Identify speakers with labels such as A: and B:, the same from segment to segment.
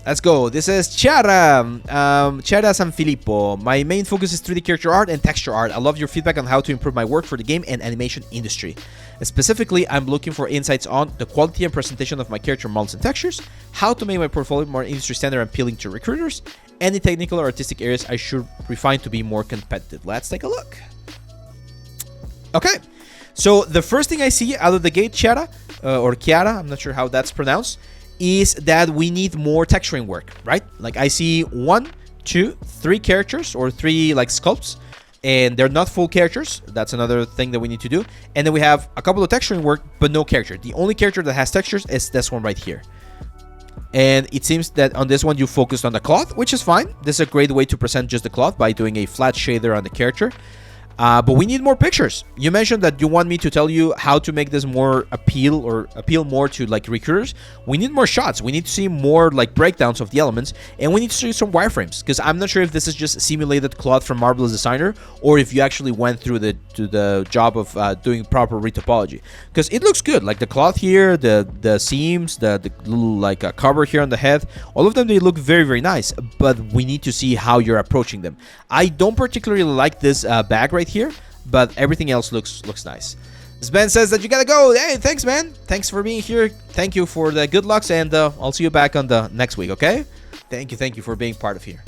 A: Let's go. This is Chiara. Chiara Sanfilippo. My main focus is 3D character art and texture art. I love your feedback on how to improve my work for the game and animation industry. Specifically, I'm looking for insights on the quality and presentation of my character models and textures, how to make my portfolio more industry standard and appealing to recruiters, any technical or artistic areas I should refine to be more competitive. Let's take a look. Okay. So the first thing I see out of the gate, Chiara, or Chiara, I'm not sure how that's pronounced, is that we need more texturing work, right? Like I see 1, 2, 3 characters or 3 like sculpts, and they're not full characters. That's another thing that we need to do. And then we have a couple of texturing work, but no character. The only character that has textures is this one right here. And it seems that on this one you focused on the cloth, which is fine. This is a great way to present just the cloth by doing a flat shader on the character. But we need more pictures. You mentioned that you want me to tell you how to make this more appeal more to like recruiters. We need more shots. We need to see more like breakdowns of the elements, and we need to see some wireframes, because I'm not sure if this is just simulated cloth from Marvelous Designer or if you actually went through the job of doing proper retopology. Because it looks good, like the cloth here, the seams, the little like cover here on the head, all of them, they look very, very nice. But we need to see how you're approaching them. I don't particularly like this bag right here, but everything else looks nice. Sven says that you gotta go. Hey, thanks, man. Thanks for being here. Thank you for the good lucks, and I'll see you back on the next week, okay? Thank you for being part of here.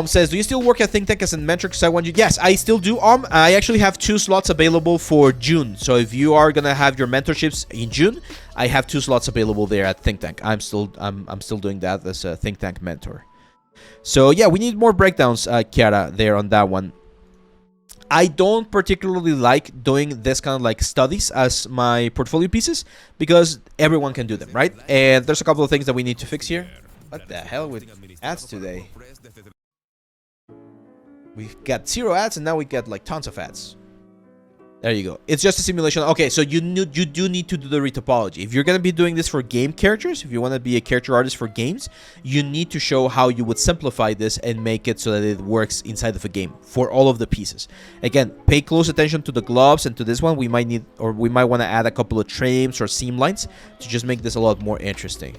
A: Says, do you still work at Think Tank as a mentor? Because I want you. Yes, I still do. I actually have 2 slots available for June. So if you are gonna have your mentorships in June, I have 2 slots available there at Think Tank. I'm still doing that as a Think Tank mentor. So yeah, we need more breakdowns, Chiara, there on that one. I don't particularly like doing this kind of like studies as my portfolio pieces, because everyone can do them, right? And there's a couple of things that we need to fix here. What the hell with ads today? We've got 0 ads, and now we get like tons of ads. There you go. It's just a simulation. Okay, so you do need to do the retopology. If you're going to be doing this for game characters, if you want to be a character artist for games, you need to show how you would simplify this and make it so that it works inside of a game for all of the pieces. Again, pay close attention to the gloves, and to this one we might need, or we might want to add a couple of trims or seam lines to just make this a lot more interesting.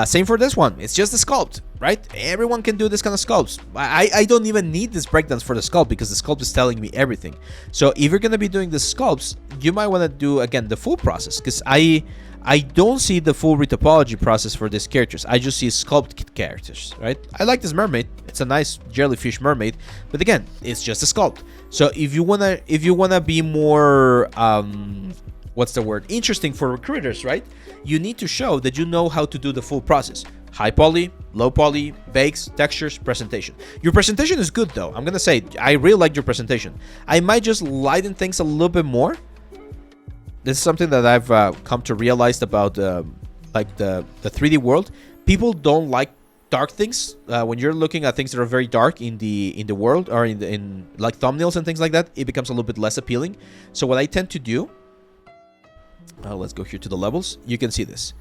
A: Same for this one. It's just a sculpt, right? Everyone can do this kind of sculpts. I don't even need this breakdowns for the sculpt, because the sculpt is telling me everything. So if you're going to be doing the sculpts, you might want to do, again, the full process, because I don't see the full retopology process for these characters. I just see sculpt characters, right? I like this mermaid. It's a nice jellyfish mermaid, but again, it's just a sculpt. So if you wanna be more what's the word? Interesting for recruiters, right? You need to show that you know how to do the full process. High poly, low poly, bakes, textures, presentation. Your presentation is good though. I'm gonna say, I really like your presentation. I might just lighten things a little bit more. This is something that I've come to realize about like the 3D world. People don't like dark things. When you're looking at things that are very dark in the world, or in like thumbnails and things like that, it becomes a little bit less appealing. So what I tend to do, let's go here to the levels. You can see this.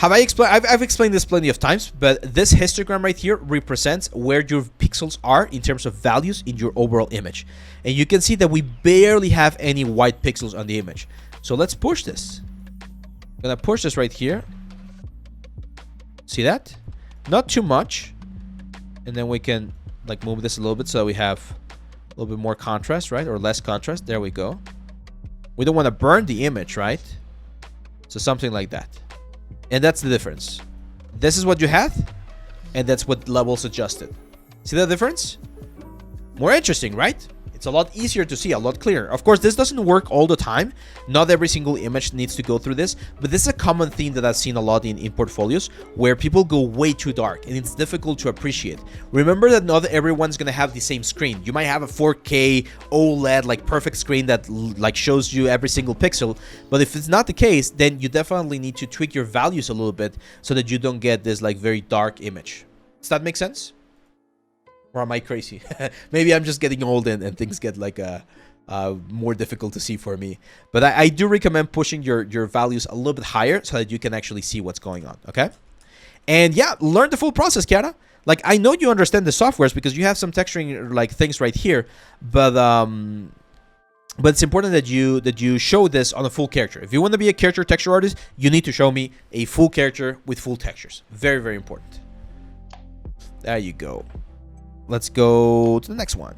A: I've explained this plenty of times, but this histogram right here represents where your pixels are in terms of values in your overall image. And you can see that we barely have any white pixels on the image. So let's push this. I'm gonna push this right here. See that? Not too much. And then we can like move this a little bit so we have a little bit more contrast, right? Or less contrast. There we go. We don't want to burn the image, right? So something like that. And that's the difference. This is what you have, and that's what levels adjusted. See the difference? More interesting, right? It's a lot easier to see, a lot clearer. Of course, this doesn't work all the time. Not every single image needs to go through this, but this is a common theme that I've seen a lot in portfolios, where people go way too dark and it's difficult to appreciate. Remember that not everyone's gonna have the same screen. You might have a 4K OLED like perfect screen that like shows you every single pixel, but if it's not the case, then you definitely need to tweak your values a little bit so that you don't get this like very dark image. Does that make sense? Or am I crazy? Maybe I'm just getting old and things get like more difficult to see for me. But I do recommend pushing your values a little bit higher so that you can actually see what's going on, okay? And yeah, learn the full process, Chiara. Like, I know you understand the softwares because you have some texturing like things right here, but But it's important that you show this on a full character. If you want to be a character texture artist, you need to show me a full character with full textures. Very, very important. There you go. Let's go to the next one.